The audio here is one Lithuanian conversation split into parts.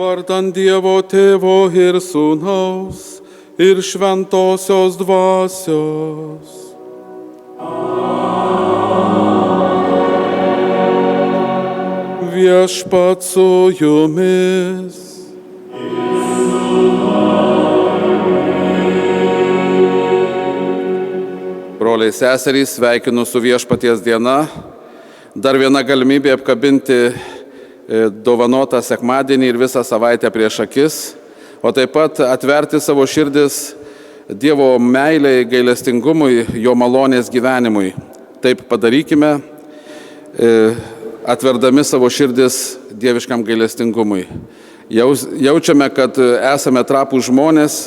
Vardan Dievo Tėvo ir Sūnaus ir Šventosios Dvasios. Viešpat su jumis. Broliai seserys, sveikinu su Viešpaties diena. Dar viena galimybė apkabinti dovanotą sekmadienį ir visą savaitę prieš akis, o taip pat atverti savo širdis Dievo meilei, gailestingumui, jo malonės gyvenimui. Taip padarykime, atverdami savo širdis dieviškam gailestingumui. Jaučiame, kad esame trapūs žmonės,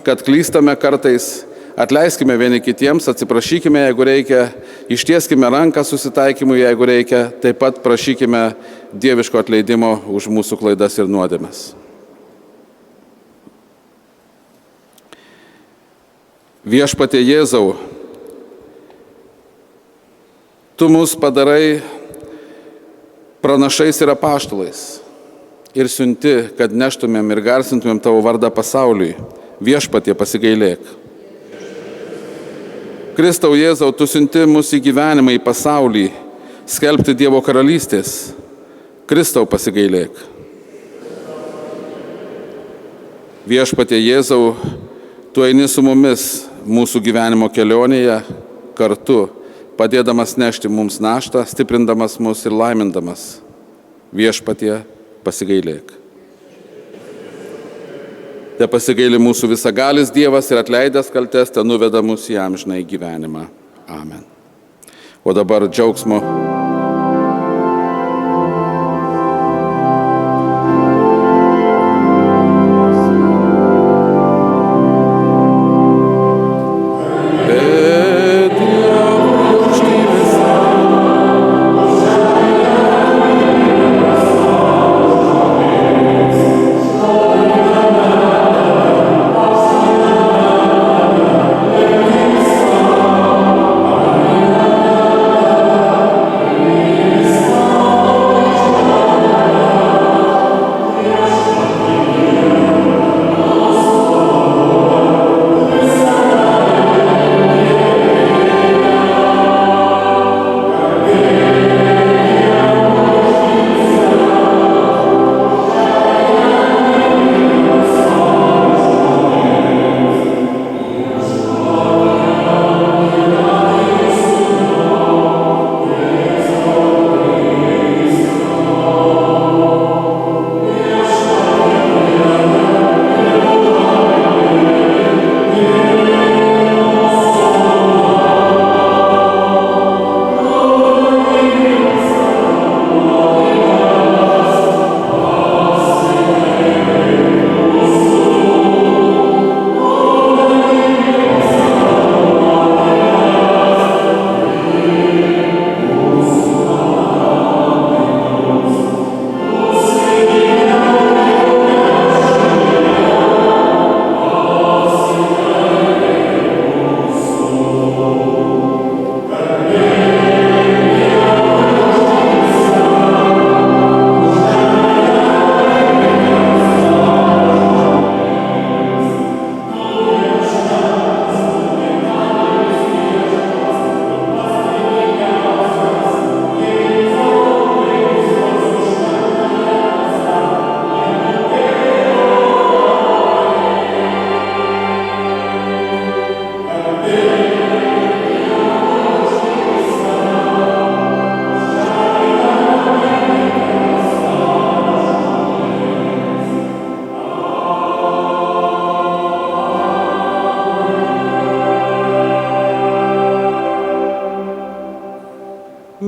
kad klystame kartais. Atleiskime vieni kitiems, atsiprašykime, jeigu reikia, ištieskime ranką susitaikymui, jeigu reikia, taip pat prašykime dieviško atleidimo už mūsų klaidas ir nuodėmes. Viešpatie Jėzau, tu mus padarai pranašais ir apaštalais ir siunti, kad neštumėm ir garsintumėm tavo vardą pasauliui. Viešpatie, pasigailėk. Kristau Jėzau, tu siunti mus į gyvenimą, į pasaulį, skelbti Dievo karalystės. Kristau, pasigailėk. Viešpatie Jėzau, tu eini su mumis mūsų gyvenimo kelionėje kartu, padėdamas nešti mums naštą, stiprindamas mus ir laimindamas. Viešpatie, pasigailėk. Te pasigaili mūsų visagalis Dievas ir atleidęs kaltes, te nuveda mus į amžinąjį gyvenimą. Amen. O dabar džiaugsmo.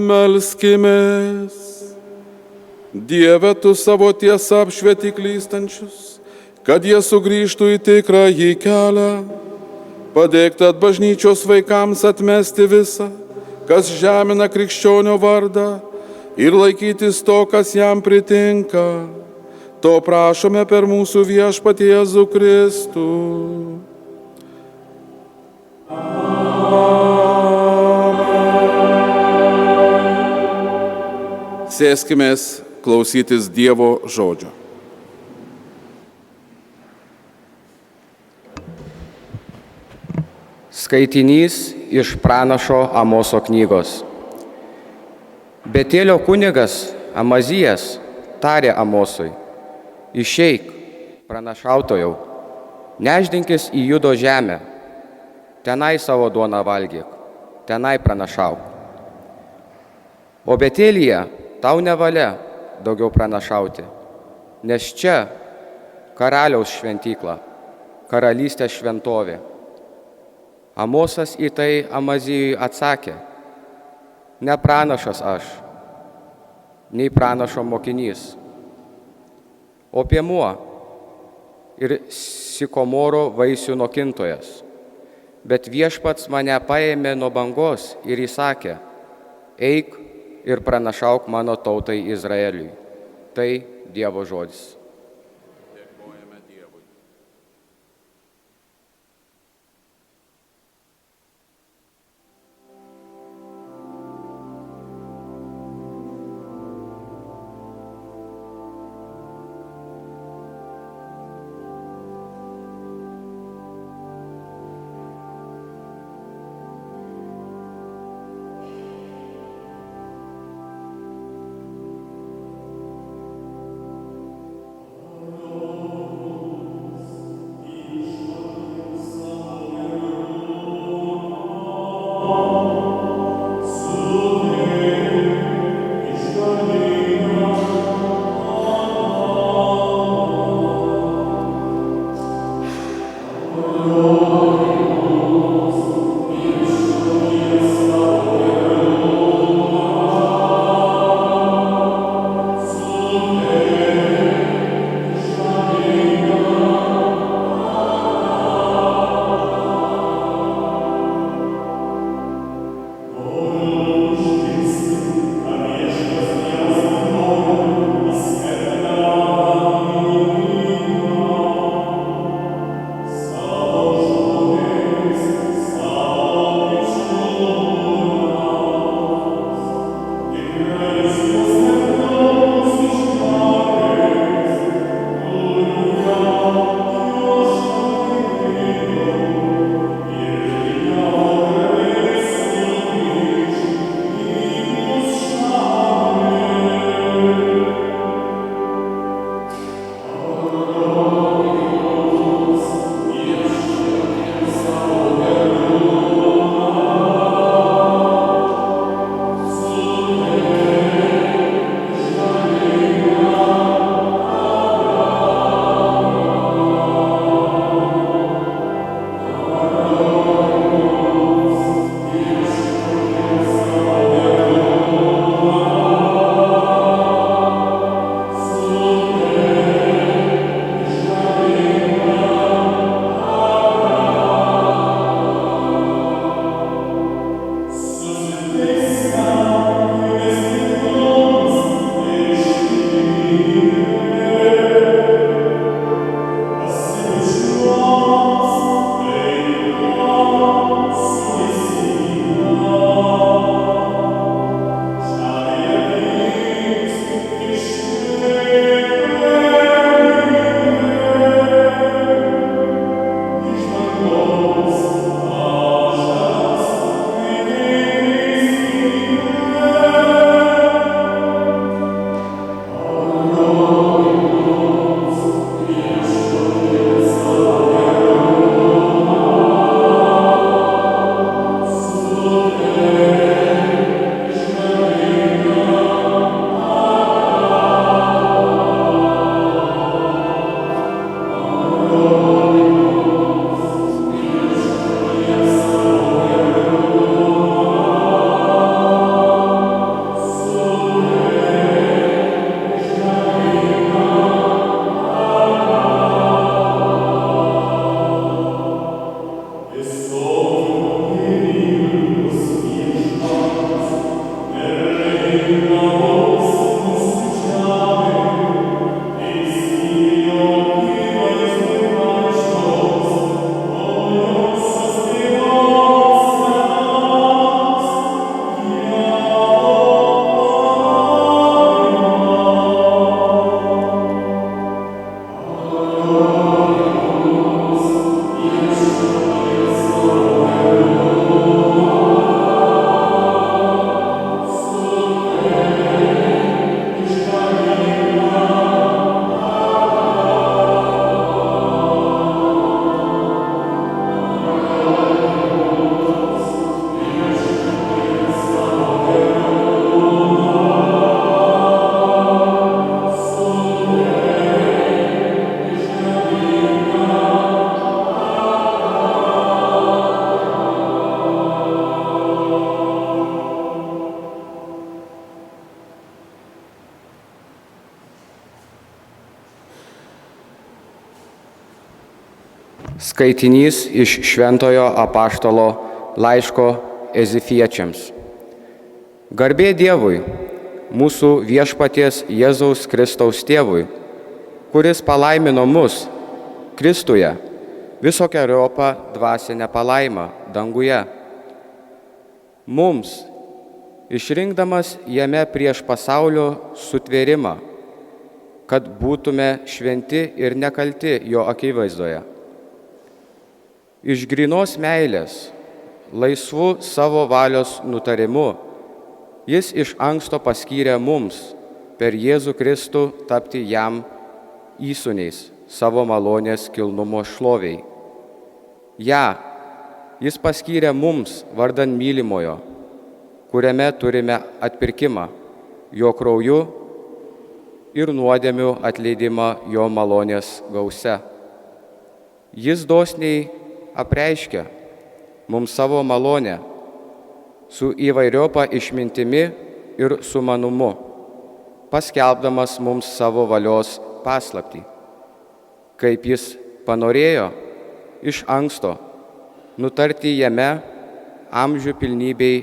Melskimės. Dieve, tu savo tiesą apšvieti klystančius, kad jie sugrįžtų į tikrąjį kelią. Padėk tad bažnyčios vaikams atmesti visą, kas žemina krikščionio vardą, ir laikytis to, kas jam pritinka. To prašome per mūsų viešpatį Jėzų Kristų. Sėskimės klausytis Dievo žodžio. Skaitinys iš pranašo Amoso knygos. Betėlio kunigas Amazijas tarė Amosui: išeik, pranašautojau, nešdinkis į Judo žemę, tenai savo duoną valgyk, tenai pranašauk. O Betelyje tau nevalia daugiau pranašauti, nes čia karaliaus šventykla, karalystės šventovė. Amosas į tai Amazijui atsakė: ne pranašas aš, nei pranašo mokinys, o piemuo ir sikomoro vaisių nokintojas. Bet Viešpats mane paėmė nuo bangos ir įsakė: eik ir pranašauk mano tautai Izraeliui. Tai Dievo žodis. Skaitinys iš Šventojo Apaštalo laiško Ezifiečiams. Garbė Dievui, mūsų viešpaties Jėzaus Kristaus tėvui, kuris palaimino mus Kristuje visokeriopą dvasinę palaimą danguje. Mums, išrinkdamas jame prieš pasaulio sutvėrimą, kad būtume šventi ir nekalti jo akivaizdoje. Iš grynos meilės, laisvų savo valios nutarimu, jis iš anksto paskyrė mums per Jėzų Kristų tapti jam įsūniais savo malonės kilnumo šloviai. Jis paskyrė mums vardan mylimojo, kuriame turime atpirkimą, jo krauju ir nuodėmių atleidimą jo malonės gausia. Jis dosniai apreiškia mums savo malonę su įvairiopa išmintimi ir sumanumu, paskelbdamas mums savo valios paslaptį, kaip jis panorėjo iš anksto nutarti jame amžių pilnybei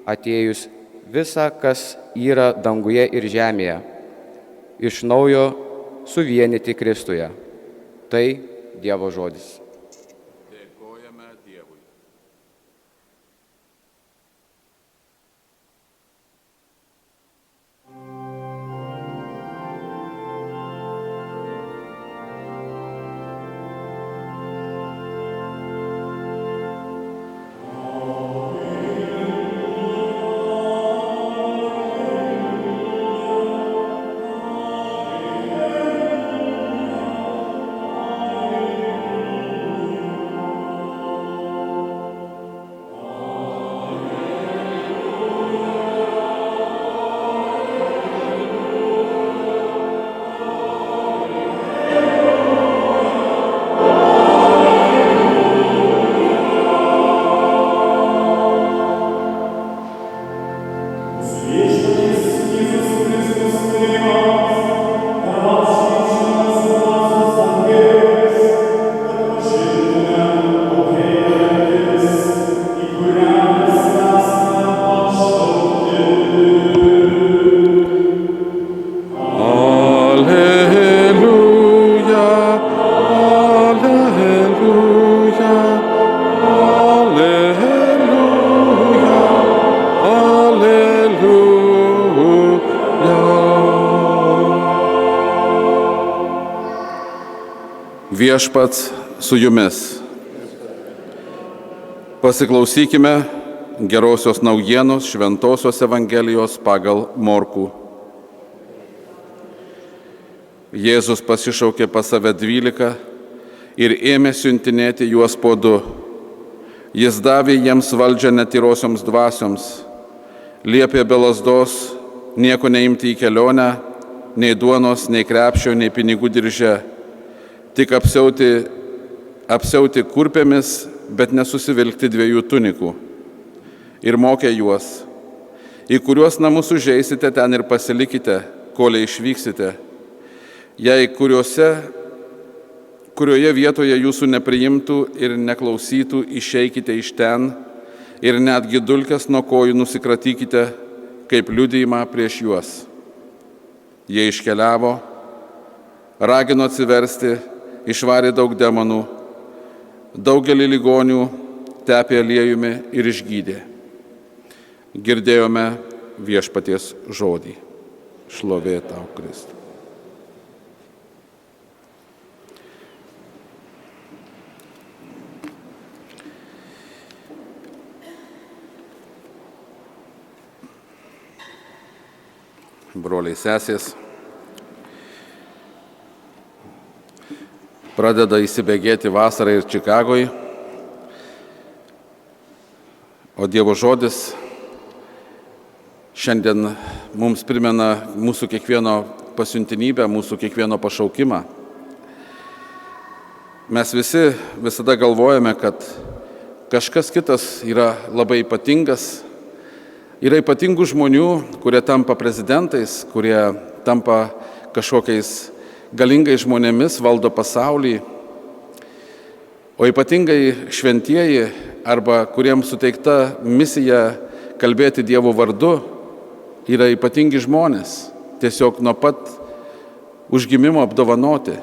atėjus visa, kas yra danguje ir žemėje, iš naujo suvienyti Kristuje. Tai Dievo žodis. Dėkojame Dievui. Viešpats su jumis. Pasiklausykime gerosios naujienos Šventosios Evangelijos pagal Morkų. Jėzus pasišaukė pas save 12 ir ėmė siuntinėti juos po 2. Jis davė jiems valdžią netyrosioms dvasioms, liepė be lazdos nieko neimti į kelionę, nei duonos, nei krepšio, nei pinigų dirže, tik apsiauti kurpėmis, bet nesusivilkti 2 tunikų. Ir mokė juos: į kuriuos namus užeisite, ten ir pasilikite, kol išvyksite. Jei kurioje vietoje jūsų nepriimtų ir neklausytų, išeikite iš ten ir netgi dulkes nuo kojų nusikratykite kaip liudijimą prieš juos. Jie iškeliavo, ragino atsiversti, išvarė daug demonų, daugelį ligonių tepė aliejumi ir išgydė. Girdėjome Viešpaties žodį. Šlovė tau, Kristų. Broliai, sesės, pradeda įsibėgėti vasarą ir Čikagoje, o Dievo žodis šiandien mums primena mūsų kiekvieno pasiuntinybę, mūsų kiekvieno pašaukimą. Mes visi visada galvojame, kad kažkas kitas yra labai ypatingas. Yra ypatingų žmonių, kurie tampa prezidentais, kurie tampa kažkokiais galingais žmonėmis, valdo pasaulį. O ypatingai šventieji arba kuriems suteikta misija kalbėti Dievo vardu yra ypatingi žmonės, tiesiog nuo pat užgimimo apdovanoti.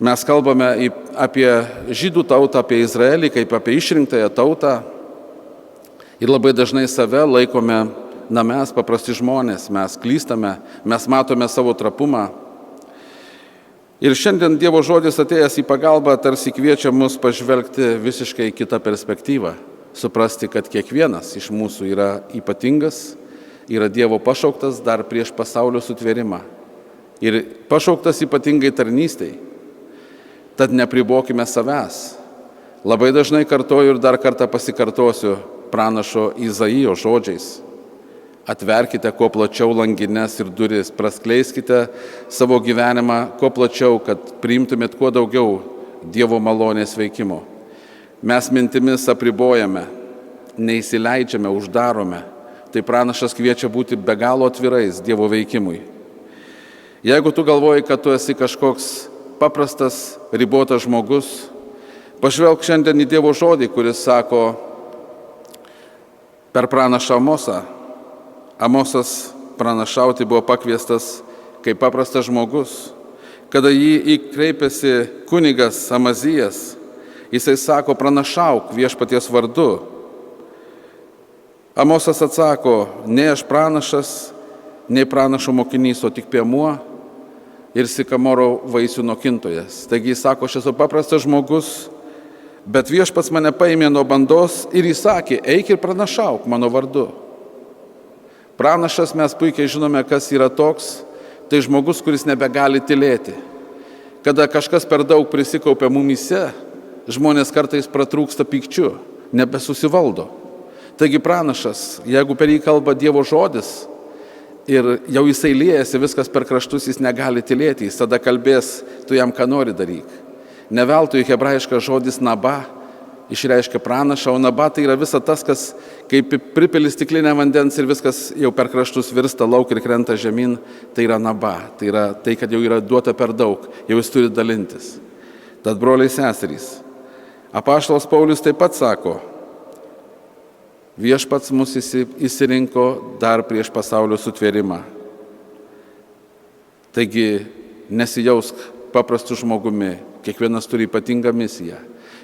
Mes kalbame apie žydų tautą, apie Izraelį kaip apie išrinktąją tautą ir labai dažnai save laikome, mes paprasti žmonės, mes klystame, mes matome savo trapumą. Ir šiandien Dievo žodis atėjęs į pagalbą tarsi kviečia mus pažvelgti visiškai kitą perspektyvą, suprasti, kad kiekvienas iš mūsų yra ypatingas, yra Dievo pašauktas dar prieš pasaulio sutvėrimą ir pašauktas ypatingai tarnystei. Tad nepribokime savęs. Labai dažnai kartoju ir dar kartą pasikartosiu pranašo Izaijo žodžiais. Atverkite kuo plačiau langines ir duris, praskleiskite savo gyvenimą kuo plačiau, kad priimtumėt kuo daugiau Dievo malonės veikimo. Mes mintimis apribojame, neįsileidžiame, uždarome. Tai pranašas kviečia būti be galo atvirais Dievo veikimui. Jeigu tu galvoji, kad tu esi kažkoks paprastas, ribotas žmogus, pažvelk šiandien į Dievo žodį, kuris sako per pranašą Amosą. Amosas pranašauti buvo pakviestas kaip paprastas žmogus. Kada jį kreipėsi kunigas Amazijas, jisai sako, pranašauk viešpaties vardu. Amosas atsako, ne aš pranašas, nei pranašo mokinys, o tik piemuo ir sikamoro vaisių nokintojas. Taigi jis sako, aš esu paprastas žmogus, bet viešpats mane paėmė nuo bandos ir jis sakė, eik ir pranašauk mano vardu. Pranašas, mes puikiai žinome, kas yra toks, tai žmogus, kuris nebegali tylėti. Kada kažkas per daug prisikaupia mumyse, žmonės kartais pratrūksta pykčiu, nebesusivaldo. Taigi pranašas, jeigu per jį kalba Dievo žodis ir jau jisai liejasi viskas per kraštus, jis negali tylėti, jis tada kalbės, tu jam ką nori daryk. Ne veltui hebrajiškas žodis naba išreiškia pranašą, o naba tai yra visa tas, kas kaip pripili stiklinę vandens ir viskas jau per kraštus virsta lauk ir krenta žemyn, tai yra naba, tai yra tai, kad jau yra duota per daug, jau jis turi dalintis. Tad broliai seserys, apaštalas Paulius taip pat sako, viešpats mus išsirinko dar prieš pasaulio sutvėrimą. Taigi nesijausk paprastu žmogumi, kiekvienas turi ypatingą misiją.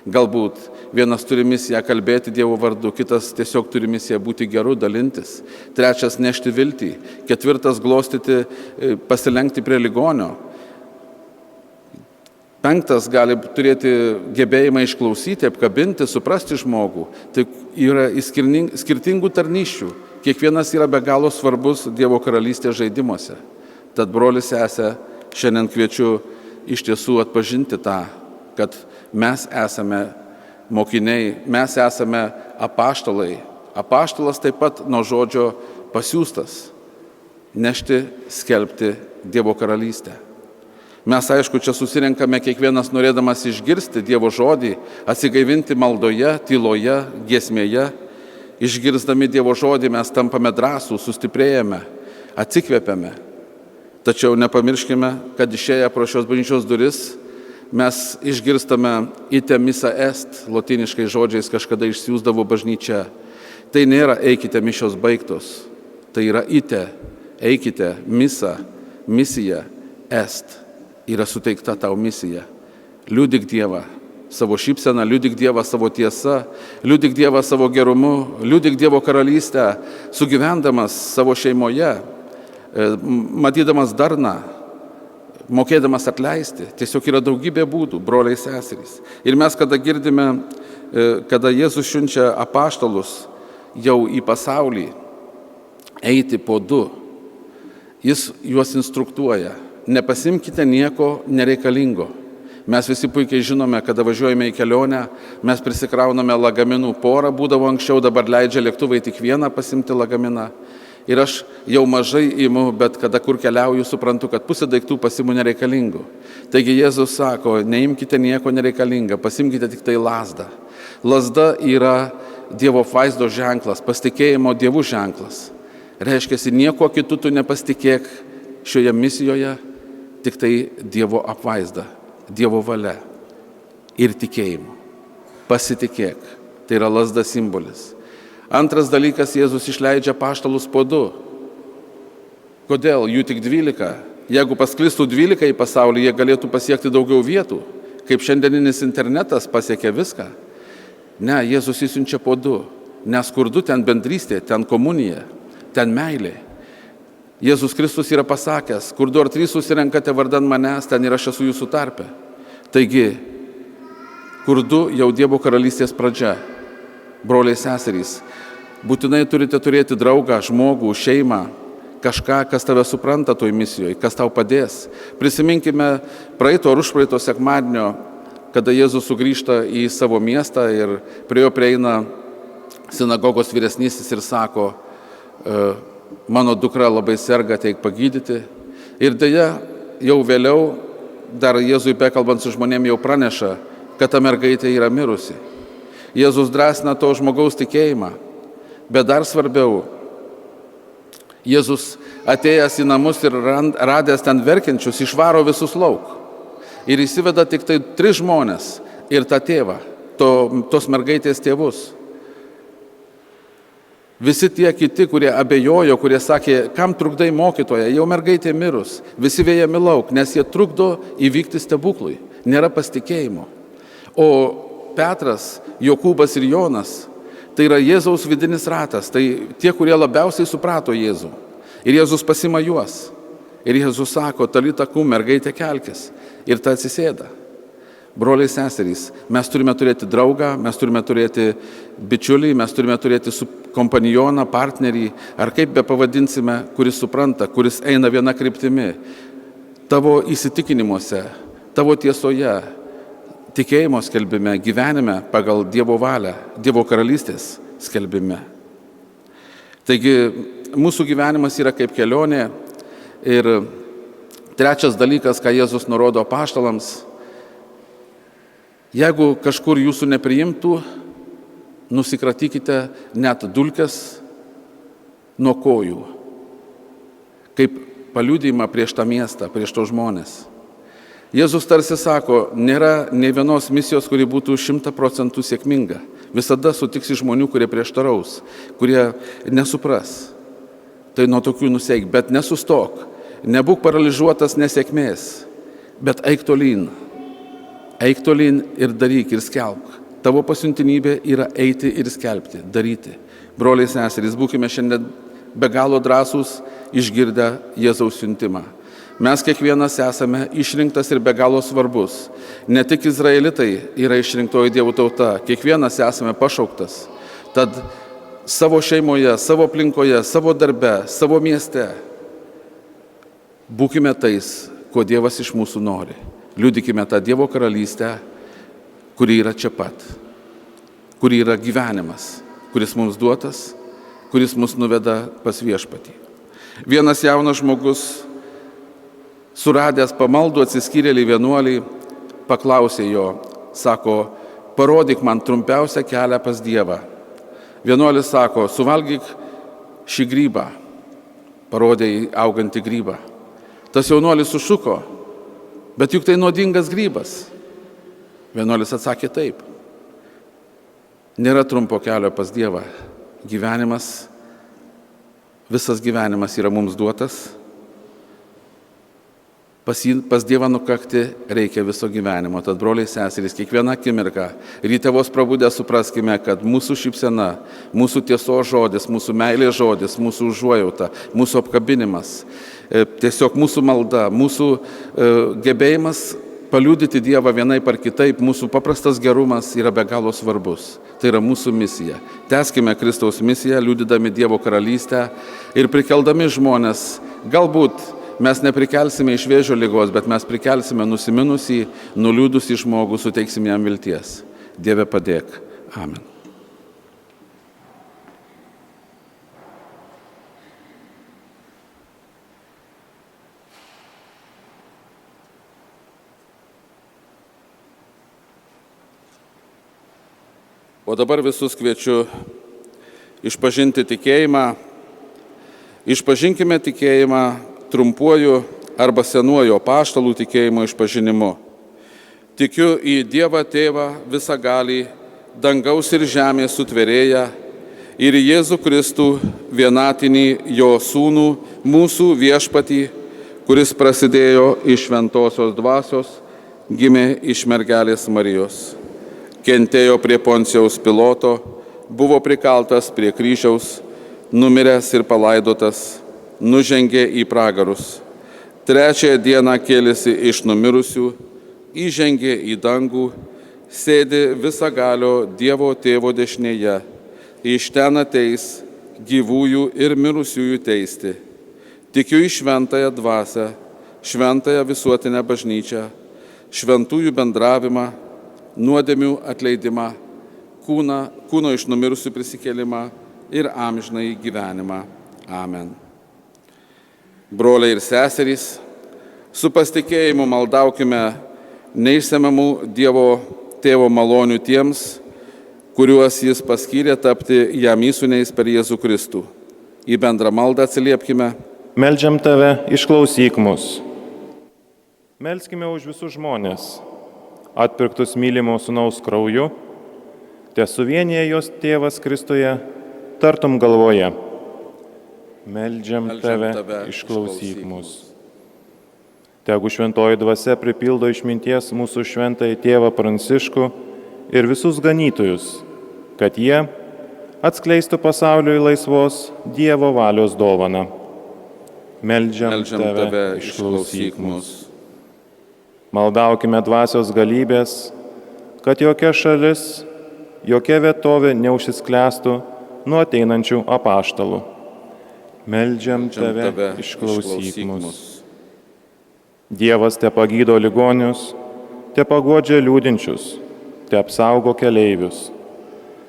Galbūt vienas turi misiją kalbėti Dievo vardu, kitas tiesiog turi misiją būti geru, dalintis. Trečias nešti viltį, ketvirtas glostyti, pasilenkti prie ligonio. Penktas gali turėti gebėjimą išklausyti, apkabinti, suprasti žmogų. Tai yra skirtingų tarnysčių. Kiekvienas yra be galo svarbus Dievo karalystės žaidimuose. Tad brolis sesė, šiandien kviečiu iš tiesų atpažinti tą, kad mes esame mokiniai, mes esame apaštalai. Apaštalas taip pat nuo žodžio pasiųstas nešti, skelbti Dievo karalystę. Mes, aišku, čia susirenkame kiekvienas norėdamas išgirsti Dievo žodį, atsigaivinti maldoje, tyloje, giesmėje. Išgirsdami Dievo žodį mes tampame drąsų, sustiprėjame, atsikvėpiame. Tačiau nepamirškime, kad išėję pro šios bažnyčios duris mes išgirstame ite misa est, lotyniškai žodžiais kažkada išsiųsdavo bažnyčia. Tai nėra eikite mišios baigtos, tai yra ite, eikite, misa, misija, est, yra suteikta tau misija. Liudyk Dievą savo šypseną, liudyk Dievą savo tiesą, liudyk Dievą savo gerumu, liudyk Dievo karalystę, sugyvendamas savo šeimoje, matydamas darną, mokėdamas atleisti. Tiesiog yra daugybė būdų, broliai seserys. Ir mes, kada girdime, kada Jėzus siunčia apaštalus jau į pasaulį eiti po du, jis juos instruktuoja. Nepasimkite nieko nereikalingo. Mes visi puikiai žinome, kada važiuojame į kelionę, mes prisikrauname lagaminų porą, būdavo anksčiau, dabar leidžia lėktuvai tik vieną pasimti lagaminą. Ir aš jau mažai imu, bet kada kur keliauju, suprantu, kad pusė daiktų pasiimu nereikalingų. Taigi Jėzus sako, neimkite nieko nereikalingą, pasimkite tik tai lazdą. Lazda yra Dievo apvaizdos ženklas, pasitikėjimo Dievu ženklas. Reiškia, nieko kitų tu nepasitikėk šioje misijoje, tik tai Dievo apvaizda, Dievo valia. ir tikėjimu. Pasitikėk. Tai yra lazda simbolis. Antras dalykas, Jėzus išleidžia apaštalus po 2. Kodėl? Jų tik 12. Jeigu pasklistų 12 į pasaulį, jie galėtų pasiekti daugiau vietų. Kaip šiandieninis internetas pasiekia viską. Ne, Jėzus įsiunčia po 2. Nes kur 2, ten bendrystė, ten komunija, ten meilė. Jėzus Kristus yra pasakęs, kur 2 ar 3 susirenkate vardan manęs, ten ir aš esu jūsų tarpe. Taigi, kur 2 jau Dievo karalystės pradžia. Broliai seserys, būtinai turite turėti draugą, žmogų, šeimą, kažką, kas tave supranta toj misijoje, kas tau padės. Prisiminkime praeito ar užpraeito sekmadienio, kada Jėzus sugrįžta į savo miestą ir prie jo prieina sinagogos vyresnysis ir sako, mano dukra labai serga, teik pagydyti. Ir deja, jau vėliau, dar Jėzui bekalbant su žmonėm jau praneša, kad ta mergaitė yra mirusi. Jėzus drąsina to žmogaus tikėjimą, bet dar svarbiau, Jėzus atėjęs į namus ir radęs ten verkiančius, išvaro visus lauk. Ir įsiveda tik tai 3 žmonės ir tą tėvą, tos mergaitės tėvus. Visi tie kiti, kurie abejojo, kurie sakė, kam trukdai mokytoją, jau mergaitė mirus, visi vėjami lauk, nes jie trukdo įvykti stebuklui, nėra pasitikėjimo. O Petras, Jokūbas ir Jonas, tai yra Jėzaus vidinis ratas, tai tie, kurie labiausiai suprato Jėzų. Ir Jėzus pasima juos. Ir Jėzus sako, talita kum, mergaitė kelkis. Ir ta atsisėda. Broliai seserys, mes turime turėti draugą, mes turime turėti bičiulį, mes turime turėti kompanioną, partnerį, ar kaip be pavadinsime, kuris supranta, kuris eina viena kryptimi. Tavo įsitikinimuose, tavo tiesoje, tikėjimo skelbime, gyvenime pagal Dievo valią, Dievo karalystės skelbime. Taigi, mūsų gyvenimas yra kaip kelionė. Ir trečias dalykas, ką Jėzus nurodo apaštalams, jeigu kažkur jūsų nepriimtų, nusikratykite net dulkes nuo kojų, kaip paliudijimą prieš tą miestą, prieš tos žmonės. Jėzus tarsi sako, nėra nei vienos misijos, kuri būtų 100% sėkminga. Visada sutiksi žmonių, kurie prieštaraus, kurie nesupras. Tai nuo tokių nuseik, bet nesustok, nebūk paralyžiuotas nesėkmės, bet eik tolyn. Eik tolyn ir daryk ir skelbk. Tavo pasiuntinybė yra eiti ir skelbti, daryti. Broliai seserys, būkime šiandien be galo drąsūs išgirdę Jėzaus siuntimą. Mes kiekvienas esame išrinktas ir be galo svarbus. Ne tik izraelitai yra išrinktoji Dievo tauta, kiekvienas esame pašauktas. Tad savo šeimoje, savo aplinkoje, savo darbe, savo mieste būkime tais, ko Dievas iš mūsų nori. Liudykime tą Dievo karalystę, kuri yra čia pat, kuri yra gyvenimas, kuris mums duotas, kuris mus nuveda pas viešpatį. Vienas jaunas žmogus, suradęs pamaldų atsiskyrėlį vienuolį, paklausė jo, sako, parodyk man trumpiausią kelią pas Dievą. Vienuolis sako, suvalgyk šį grybą, parodė į augantį grybą. Tas jaunuolis sušuko, bet juk tai nuodingas grybas. Vienuolis atsakė taip. Nėra trumpo kelio pas Dievą. Gyvenimas, visas gyvenimas yra mums duotas. Pas Dievą nukakti reikia viso gyvenimo. Tad, broliai seserys, kiekvieną akimirką ryte vos prabudę supraskime, kad mūsų šypsena, mūsų tiesos žodis, mūsų meilės žodis, mūsų užuojauta, mūsų apkabinimas, tiesiog mūsų malda, mūsų gebėjimas paliudyti Dievą vienaip ar kitaip, mūsų paprastas gerumas yra be galo svarbus. Tai yra mūsų misija. Tęskime Kristaus misiją, liudydami Dievo karalystę ir prikeldami žmonės. Galbūt mes neprikelsime iš vėžio ligos, bet mes prikelsime nusiminusį, nuliūdusį žmogų, suteiksime jam vilties. Dieve padėk. Amen. O dabar visus kviečiu išpažinti tikėjimą. Išpažinkime tikėjimą trumpuoju arba senuoju apaštalų tikėjimo išpažinimu. Tikiu į Dievą Tėvą visagalį, dangaus ir žemės sutvėrėją, ir į Jėzų Kristų, vienatinį jo sūnų, mūsų viešpatį, kuris prasidėjo iš šventosios dvasios, gimė iš mergelės Marijos. Kentėjo prie Poncijaus Piloto, buvo prikaltas prie kryžiaus, numiręs ir palaidotas, nužengė į pragarus. Trečiąją dieną kėlėsi iš numirusių, įžengė į dangų, sėdi visagalio Dievo Tėvo dešinėje, iš ten ateis gyvųjų ir mirusiųjų teisti. Tikiu į šventąją dvasią, šventąją visuotinę bažnyčią, šventųjų bendravimą, nuodėmių atleidimą, kūno iš numirusių prisikėlimą ir amžinąjį gyvenimą. Amen. Broliai ir seserys, su pasitikėjimu maldaukime neišsemiamų Dievo Tėvo malonių tiems, kuriuos Jis paskyrė tapti jam įsūniais per Jėzų Kristų. Į bendrą maldą atsiliepkime. Meldžiam Tave, išklausyk mus. Melskime už visus žmonės, atpirktus mylimo sūnaus krauju, tesuvienyje jos Tėvas Kristuje, tartum galvoje. Meldžiam Tave, išklausyk mus. Tegu šventoji dvasia pripildo išminties mūsų šventąjį tėvą Pranciškų ir visus ganytojus, kad jie atskleistų pasauliui laisvos Dievo valios dovaną. Meldžiam Tave, išklausyk mus. Maldaukime dvasios galybės, kad jokia šalis, jokia vietovė neužsisklęstų nuo ateinančių apaštalų. Meldžiam Tave, išklausyk mus. Dievas te pagydo ligonius, te paguodžia liūdinčius, te apsaugo keleivius,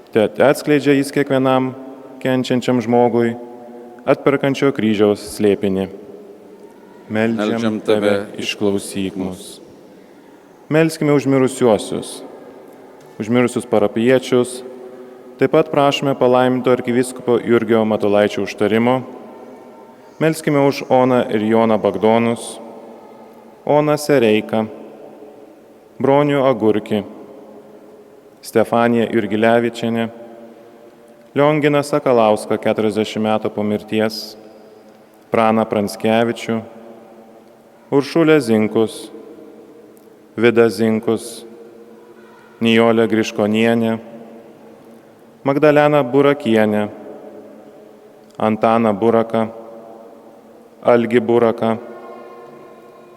te atskleidžia Jis kiekvienam kenčiančiam žmogui atperkančio kryžiaus slėpinį. Meldžiam Tave, išklausyk mus. Melskime už mirusiuosius, už mirusius parapijiečius, taip pat prašome palaiminto arkivyskupo Jurgio Matulaičio užtarimo. Melskime už Oną ir Joną Bagdonus, Oną Sereiką, Bronių Agurkį, Stefaniją Jurgilevičienę, Lionginą Sakalauską 40 metų po mirties, Praną Pranskevičių, Uršulę Zinkus, Vidą Zinkus, Nijolę Griškonienę, Magdaleną Burakienę, Antaną Buraką, Algį Buraką,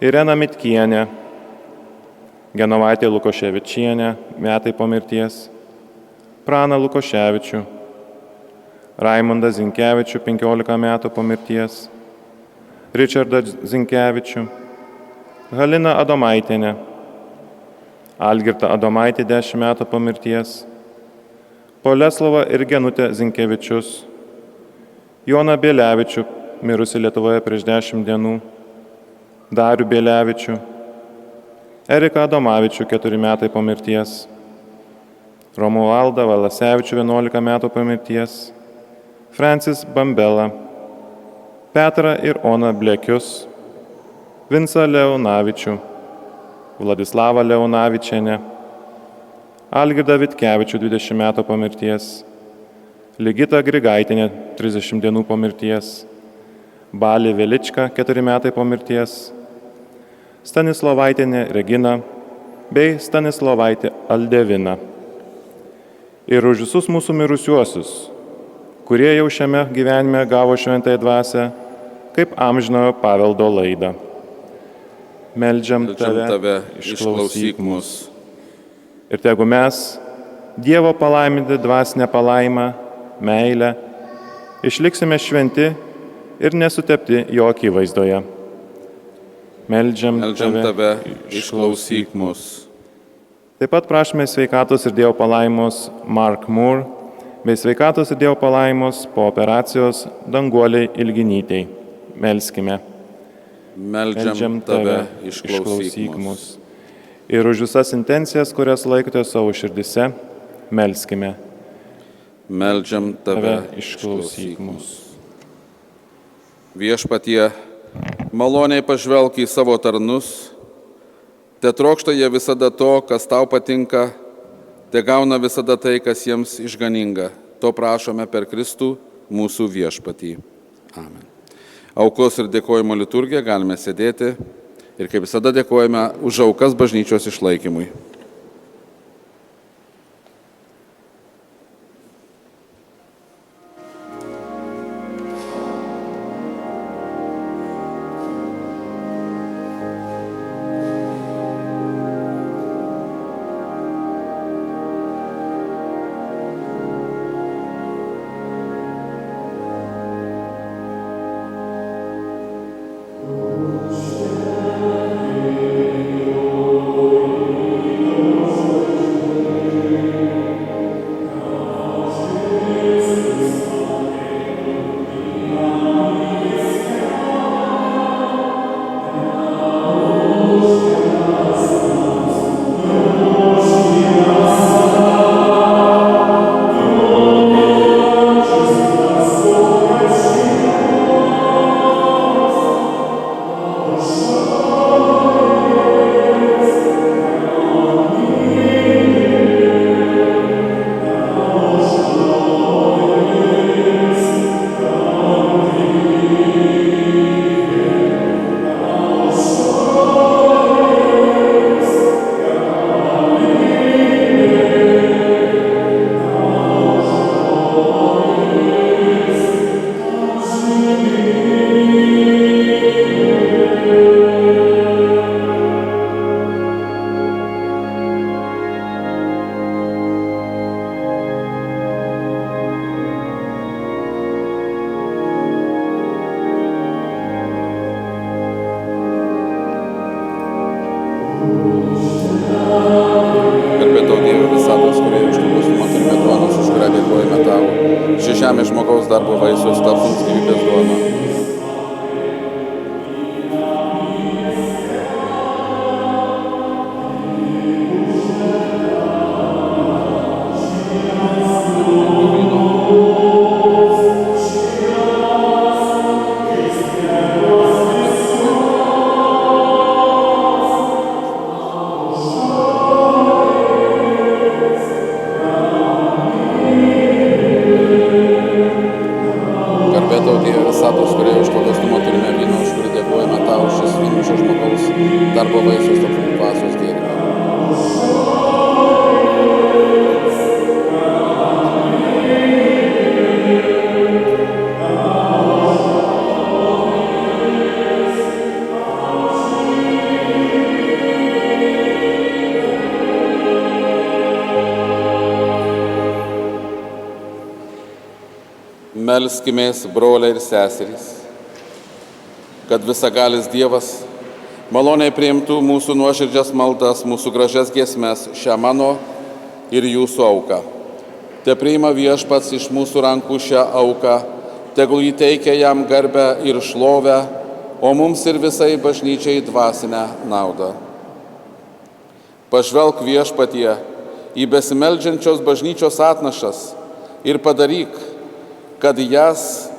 Ireną Mitkienę, Genovaitę Lukoševičienę, metai po mirties, Praną Lukoševičių, Raimondą Zinkevičių, 15 metų po mirties, Ričardą Zinkevičių, Haliną Adomaitienę, Algirdą Adomaitį, 10 metų po mirties, Poleslovą ir Genutę Zinkevičius, Joną Bielevičių, mirusi Lietuvoje prieš 10 dienų, Darių Bielevičių, Eriką Adomavičių, 4 metai po mirties, Romualdą Valasevičių, 11 metų po mirties, Francis Bambelą, Petrą ir Oną Blekius, Vincą Leonavičių, Vladislavą Leonavičienę, Algirdą Vitkevičių, 20 metų po mirties, Ligitą Grigaitinę, 30 dienų po mirties, Balį Veličką, 4 metai po mirties, Stanislovaitienę Reginą bei Stanislovaitį Aldeviną. Ir už visus mūsų mirusiuosius, kurie jau šiame gyvenime gavo šventąją dvasią kaip amžinojo paveldo laidą. Meldžiam Tave, išklausyk mus. Ir tegu mes, Dievo palaiminti dvasinę palaimą, meilę, išliksime šventi ir nesutepti jo akivaizdoje. Meldžiam Tave, išklausyk mus. Taip pat prašome sveikatos ir Dievo palaimos Mark Moore, bei sveikatos ir Dievo palaimos po operacijos Danguoliai Ilginytei. Melskime. Meldžiam Tave, išklausyk mus. Ir už visas intencijas, kurias laikote savo širdise, melskime. Meldžiam Tave, išklausyk mus. Viešpatie, maloniai pažvelk į savo tarnus, Te trokšta jie visada to, kas tau patinka, te gauna visada tai, kas jiems išganinga. To prašome per Kristų mūsų viešpatį. Amen. Aukos ir dėkojimo liturgiją galime sėdėti ir kaip visada dėkojame už aukas bažnyčios išlaikymui. Garbė tau, Dieve visatos, kurie iš tų pastumą turime duonos, už kurią dėkojame tau. Ši žemė žmogaus darbo vaisius taps mums gyvybės duona. Visatos, kurie iš to pastumą turime vyno, už kurį dėkojame tau, šis vynučio žmogaus darbo vaisius taps mums dvasios gėrimą. Melskimės, broliai ir seserys, kad visagalis Dievas maloniai priimtų mūsų nuoširdžias maldas, mūsų gražias giesmes, šią mano ir jūsų auką. Te priima viešpats iš mūsų rankų šią auką, tegul jį teikia jam garbę ir šlovę, o mums ir visai bažnyčiai dvasinę naudą. Pažvelk viešpatie į besimeldžiančios bažnyčios atnašas ir padaryk, kad jas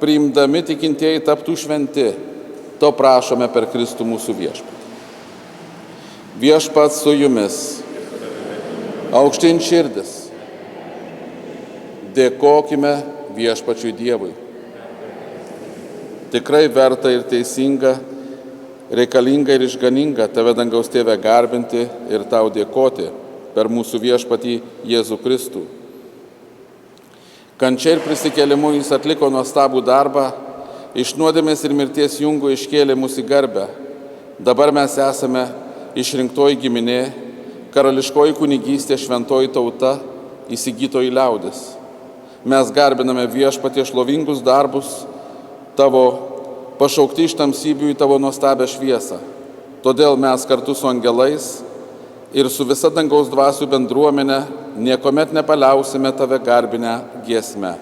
priimdami tikintieji taptų šventi. To prašome per Kristų mūsų viešpatį. Viešpats su jumis. Aukštyn širdis. Dėkokime viešpačiui Dievui. Tikrai verta ir teisinga, reikalinga ir išganinga tave dangaus Tėve garbinti ir tau dėkoti per mūsų viešpatį Jėzų Kristų. Kančia ir prisikėlimu jis atliko nuostabų darbą, iš nuodėmės ir mirties jungų iškėlė mūsų į garbę. Dabar mes esame išrinktoji giminė, karališkoji kunigystė, šventoji tauta, įsigytoji liaudis. Mes garbiname viešpatie šlovingus darbus tavo, pašaukti iš tamsybių į tavo nuostabią šviesą. Todėl mes kartu su angelais ir su visa dangaus dvasių bendruomenė niekuomet nepaliausime tave garbinę giesmę.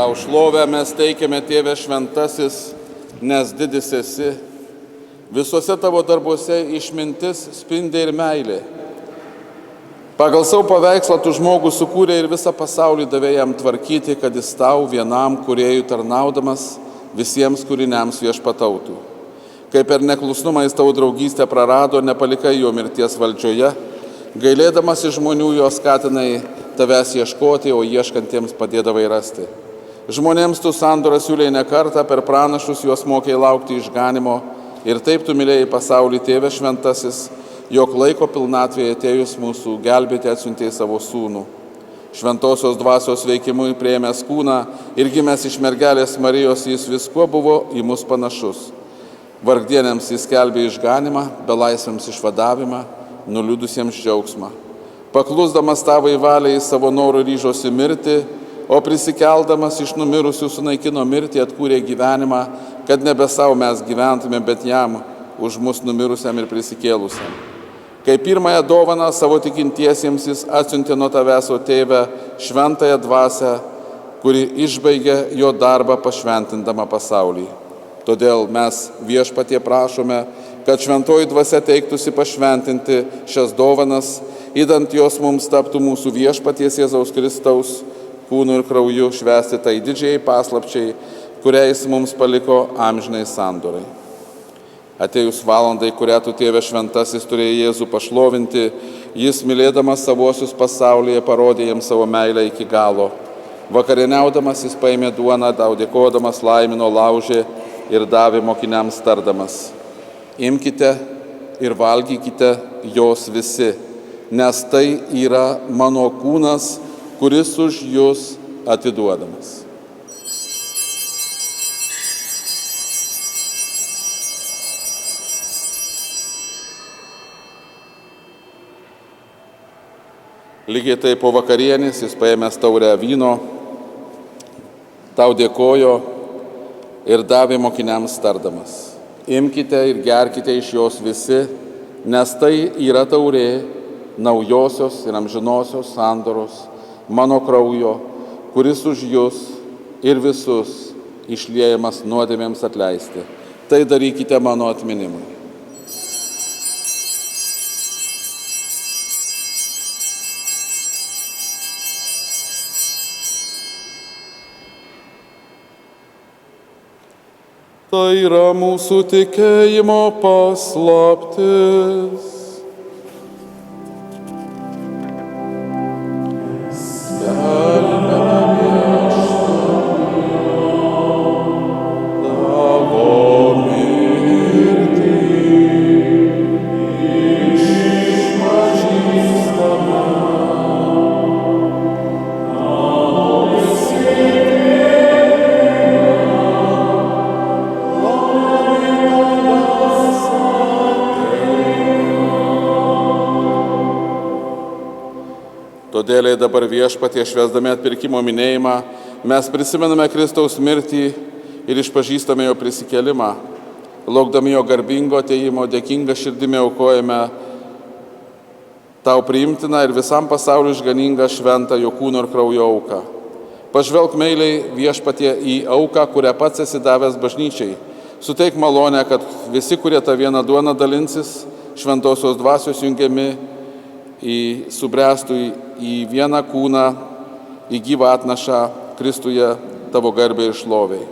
Tau šlovę mes teikiame, Tėve šventasis, nes didis esi. Visuose tavo darbuose išmintis spindi ir meilė. Pagal savo paveikslą tu žmogų sukūrė ir visą pasaulį davė jam tvarkyti, kad jis tau vienam kūrėjui tarnaudamas visiems kūriniams viešpatautų. Kaip per neklusnumą jis tavo draugystę prarado, nepalikai jo mirties valdžioje, gailėdamas iš žmonių jos skatinai tavęs ieškoti, o ieškantiems padėdavai rasti. Žmonėms tu sandorą siūlei ne kartą, per pranašus juos mokėjai laukti išganimo ir taip tu mylėjai pasaulį, Tėve šventasis, jog laiko pilnatvėje atėjus mūsų gelbėti atsiuntei savo sūnų. Šventosios dvasios veikimui priėmęs kūną ir gimęs iš mergelės Marijos, jis viskuo buvo į mus panašus. Vargdienėms jis skelbė išganimą, belaisviams išvadavimą, nuliūdusiems džiaugsmą. Paklusdamas tavai valiai savo norų ryžosi mirti, o prisikeldamas iš numirusių sunaikino mirtį, atkūrė gyvenimą, kad nebe savo mes gyventume, bet jam, už mus numirusiam ir prisikėlusiam. Kaip pirmąją dovaną savo tikintiesiems jis atsiuntė nuo tavęs, o Tėve, šventąją dvasią, kuri išbaigė jo darbą pašventindama pasaulį. Todėl mes Viešpatie prašome, kad šventoji dvasia teiktųsi pašventinti šias dovanas, įdant jos mums taptų mūsų Viešpaties Jėzaus Kristaus kūnu ir krauju švęsti tai didžiai paslapčiai, kuriais mums paliko amžinai sandorai. Atėjus valandai, kurią tu, Tėve šventasis, turėjai Jėzų pašlovinti, jis, mylėdamas savuosius pasaulyje, parodė jiems savo meilę iki galo. Vakarieniaudamas jis paėmė duoną, tau dėkodamas laimino, laužė ir davė mokiniams tardamas: imkite ir valgykite jos visi, nes tai yra mano kūnas, kuris už jus atiduodamas. Lygiai taip po vakarienės jis paėmęs taurę vyno, tau dėkojo ir davė mokiniams tardamas: imkite ir gerkite iš jos visi, nes tai yra taurė naujosios ir amžinosios sandoros mano kraujo, kuris už jus ir visus išliejamas nuodėmėms atleisti. Tai darykite mano atminimui. Tai yra mūsų tikėjimo paslaptis. Todėl dabar Viešpatie, švęsdami atpirkimo minėjimą, mes prisimename Kristaus mirtį ir išpažįstame jo prisikėlimą. Laukdami jo garbingo atėjimo, dėkinga širdimi aukojame tau priimtiną ir visam pasauliu išganingą šventą jo kūno ir kraujo auką. Pažvelk meiliai, Viešpatie, į auką, kurią pats esi davęs bažnyčiai. Suteik malonę, kad visi, kurie tą vieną duoną dalinsis, šventosios dvasios jungiami, subręstų į vieną kūną, į gyvą atnašą Kristuje tavo garbei ir šloviai.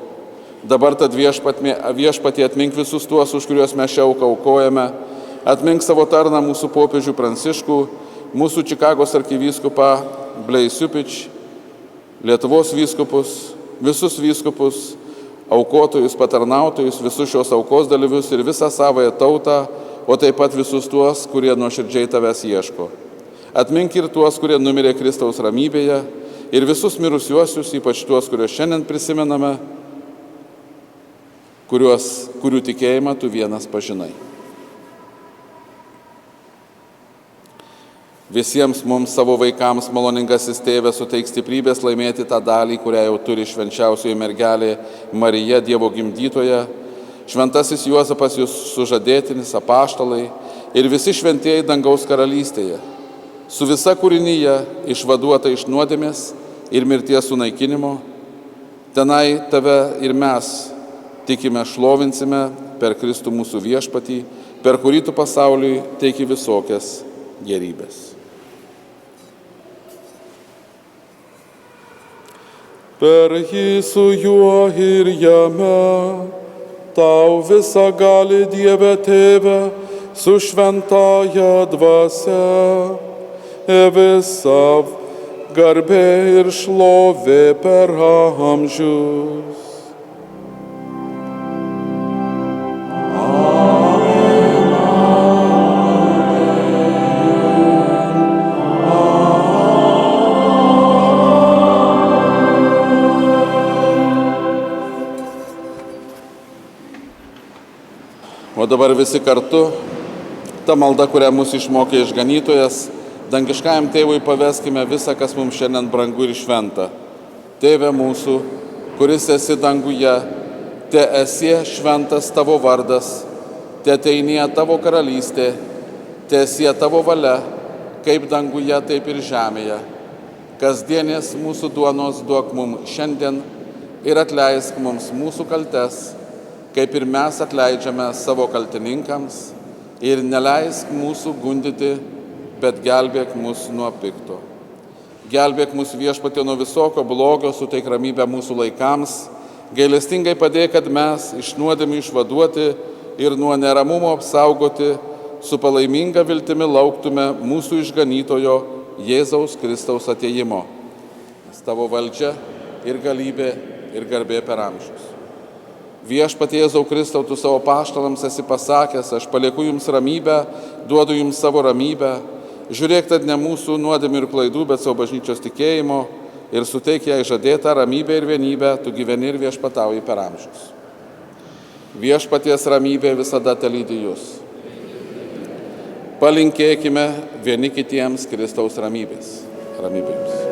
Dabar tad Viešpatie atmink visus tuos, už kuriuos mes šią auką aukojame, atmink savo tarną mūsų popiežių Pranciškų, mūsų Čikagos arkivyskupą Bleisiupič, Lietuvos vyskupus, visus vyskupus, aukotojus, patarnautojus, visus šios aukos dalyvius ir visą savąją tautą, o taip pat visus tuos, kurie nuoširdžiai tavęs ieško. Atmink ir tuos, kurie numirė Kristaus ramybėje, ir visus mirusiuosius, ypač tuos, kuriuos šiandien prisimename, kurių tikėjimą tu vienas pažinai. Visiems mums, savo vaikams, maloningasis Tėve, suteik stiprybės laimėti tą dalį, kurią jau turi švenčiausioji mergelė Marija, Dievo gimdytoja, šventasis Juozapas, jūs sužadėtinis, apaštalai ir visi šventieji dangaus karalystėje, su visa kūrinyje išvaduota iš nuodėmės ir mirties sunaikinimo, Tenai tave ir mes tikime šlovinsime per Kristų mūsų viešpatį, per kurį tu pasauliui teiki visokias gerybės. Per jį su juo ir jame, tau visą gali Dieve Tėve, su šventaja dvasia, visa garbė ir šlovė per amžius. O dabar visi kartu, ta malda, kurią mūsų išmokė išganytojas, dangiškajam Tėvui paveskime visą, kas mums šiandien brangu ir šventa. Tėve mūsų, kuris esi danguje, te esie šventas tavo vardas, te ateinie tavo karalystė, te esie tavo valia, kaip danguje, taip ir žemėje. Kasdienės mūsų duonos duok mums šiandien ir atleisk mums mūsų kaltes, kaip ir mes atleidžiame savo kaltininkams, ir neleisk mūsų gundyti, bet gelbėk mus nuo pikto. Gelbėk mus Viešpatie nuo visokio blogio, suteik ramybę mūsų laikams, gailestingai padėk, kad mes iš nuodėmių išvaduoti ir nuo neramumo apsaugoti, su palaiminga viltimi lauktume mūsų išganytojo Jėzaus Kristaus atėjimo. Nes tavo valdžia ir galybė ir garbė per amžius. Viešpatie Jėzau Kristau, tu savo apaštalams esi pasakęs, aš palieku jums ramybę, duodu jums savo ramybę, žiūrėk, tad ne mūsų nuodėmių ir klaidų, bet savo bažnyčios tikėjimo ir suteik jai žadėtą ramybę ir vienybę, tu gyveni ir viešpatauji per amžius. Viešpaties ramybė visada telydi jūs. Palinkėkime vieni kitiems Kristaus ramybės. Ramybė jums.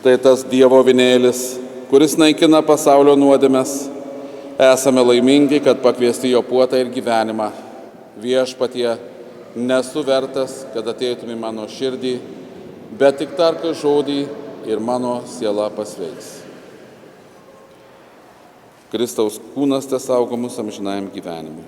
Štai tas Dievo avinėlis, kuris naikina pasaulio nuodėmes. Esame laimingi, kad pakviesti jo puotą ir gyvenimą. Viešpatie, nesu vertas, kad ateitum į mano širdį, bet tik tark žodį ir mano siela pasveiks. Kristaus kūnas tesaugo mus amžinajam gyvenimui.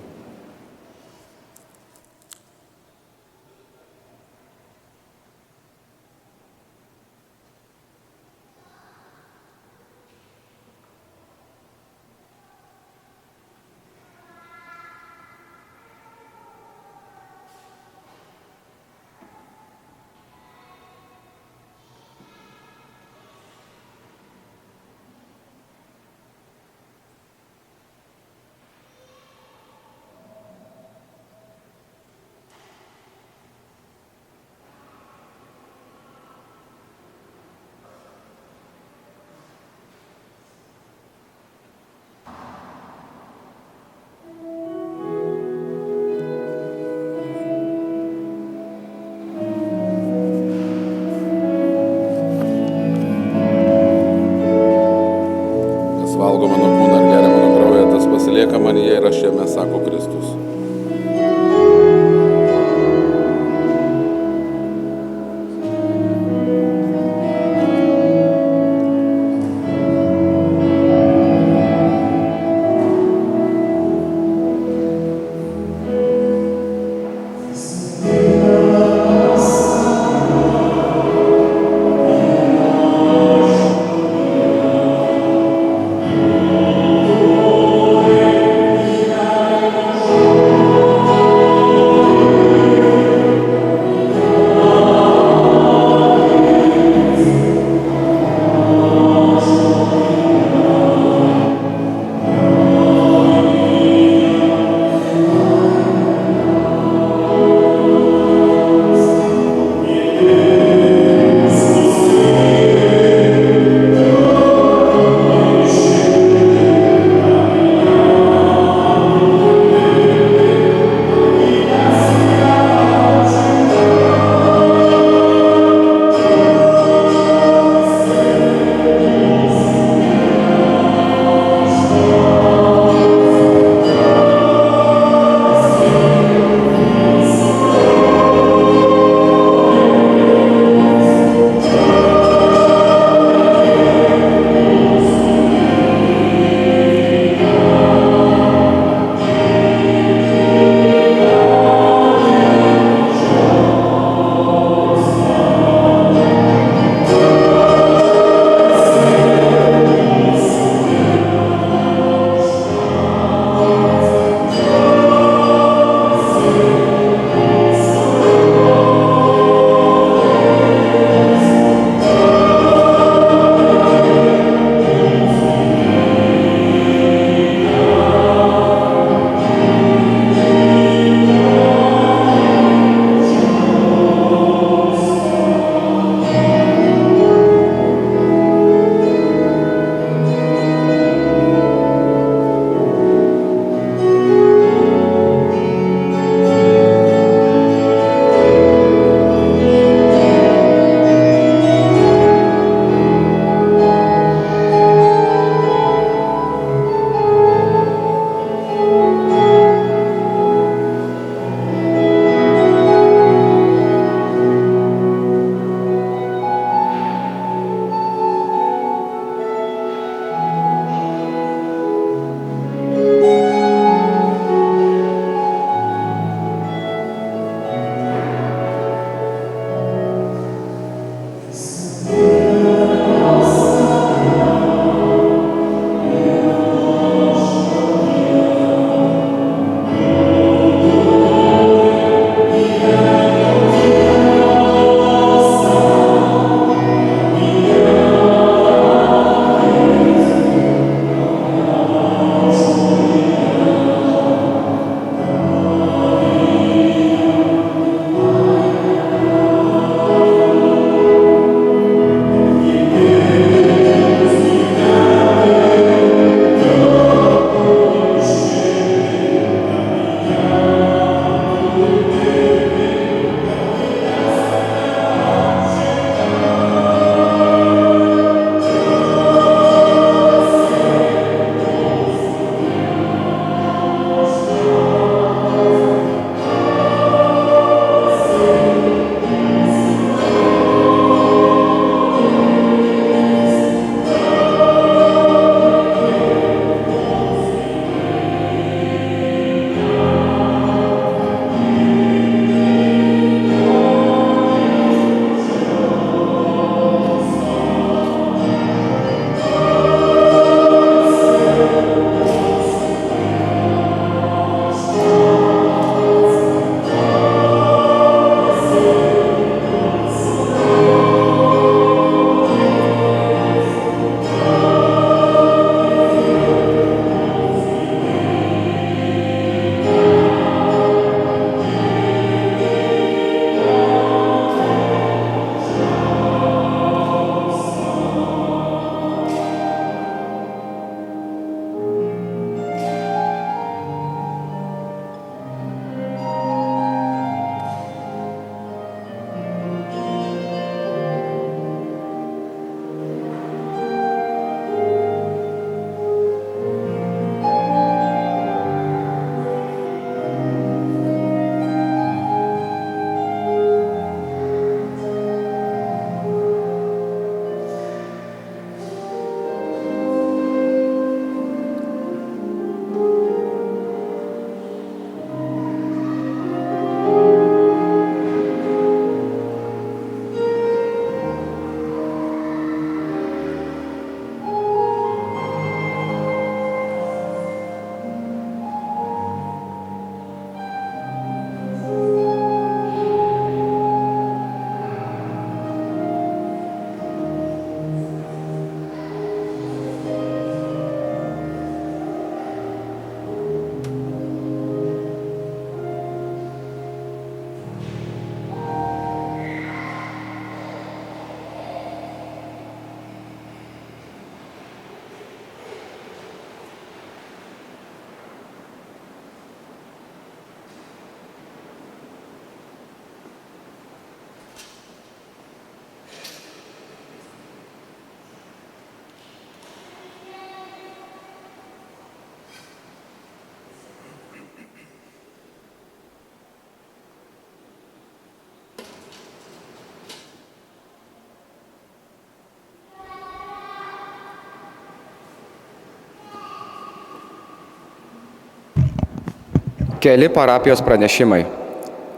Kristus. Keli parapijos pranešimai.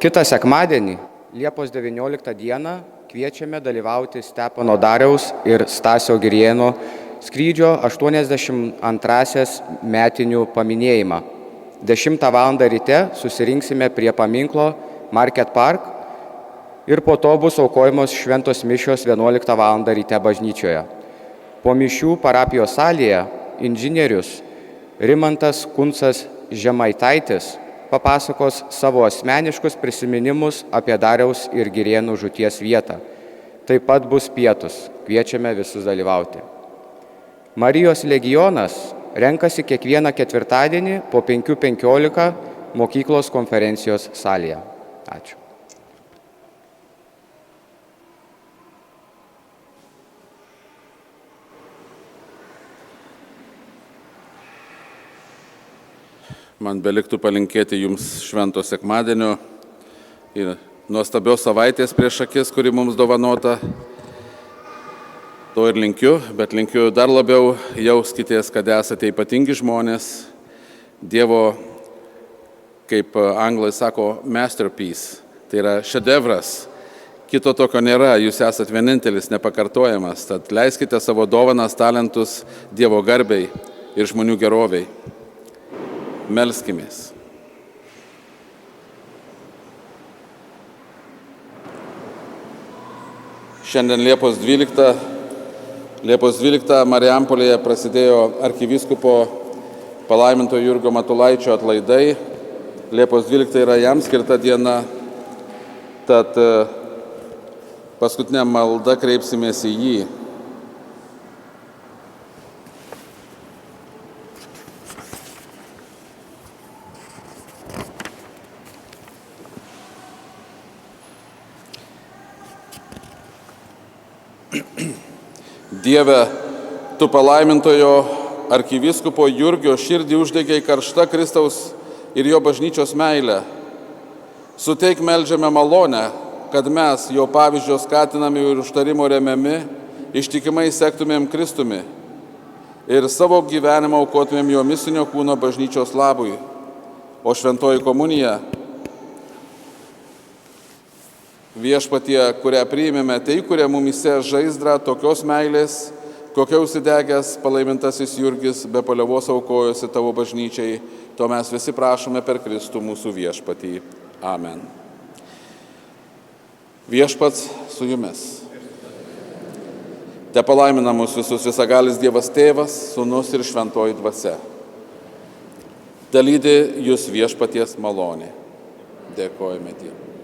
Kitą sekmadienį, Liepos 19 dieną, kviečiame dalyvauti Stepono Dariaus ir Stasio Girėno skrydžio 82-asias metinių paminėjimą. 10 val. Ryte susirinksime prie paminklo Market Park ir po to bus aukojamos šventos mišios 11 val. Ryte bažnyčioje. Po mišių parapijos salėje inžinierius Rimantas Kuncas Žemaitaitis papasakos savo asmeniškus prisiminimus apie Dariaus ir Girėnų žūties vietą. Taip pat bus pietus. Kviečiame visus dalyvauti. Marijos legionas renkasi kiekvieną ketvirtadienį po 5:15 mokyklos konferencijos salėje. Ačiū. Man beliktų palinkėti Jums švento sekmadienio ir nuostabios savaitės prieš akis, kuri mums dovanota. To ir linkiu, bet linkiu dar labiau jauskitės, kad esate ypatingi žmonės. Dievo, kaip anglai sako, masterpiece, tai yra šedevras. Kito tokio nėra, jūs esate vienintelis, nepakartojamas. Tad leiskite savo dovanas, talentus Dievo garbei ir žmonių geroviai. Melskimės. Šiandien Liepos 12 Marijampolėje prasidėjo arkivyskupo palaiminto Jurgio Matulaičio atlaidai. Liepos 12 yra jam skirta diena, tad paskutinę maldą kreipsimės į jį. Dieve, Tu palaimintojo arkivyskupo Jurgio širdį uždegei karšta Kristaus ir jo bažnyčios meilę. Suteik meldžiame malonę, kad mes, jo pavyzdžio skatinami ir užtarimo remiami, ištikimai sektumėm Kristumi ir savo gyvenimą aukotumėm jo misinio kūno bažnyčios labui. O šventoji komunija, Viešpatie, kurią priėmėme, tai kuria mumise žaizdrą tokios meilės, kokia užsidegęs palaimintasis Jurgis be paliovos aukojosi Tavo bažnyčiai, to mes visi prašome per Kristų mūsų viešpatį. Amen. Viešpats su jumis. Te palaimina mus visus visagalis Dievas Tėvas, Sūnus ir Šventoji Dvasia. Te lydi jūs viešpaties malonė. Dėkojame Dievui.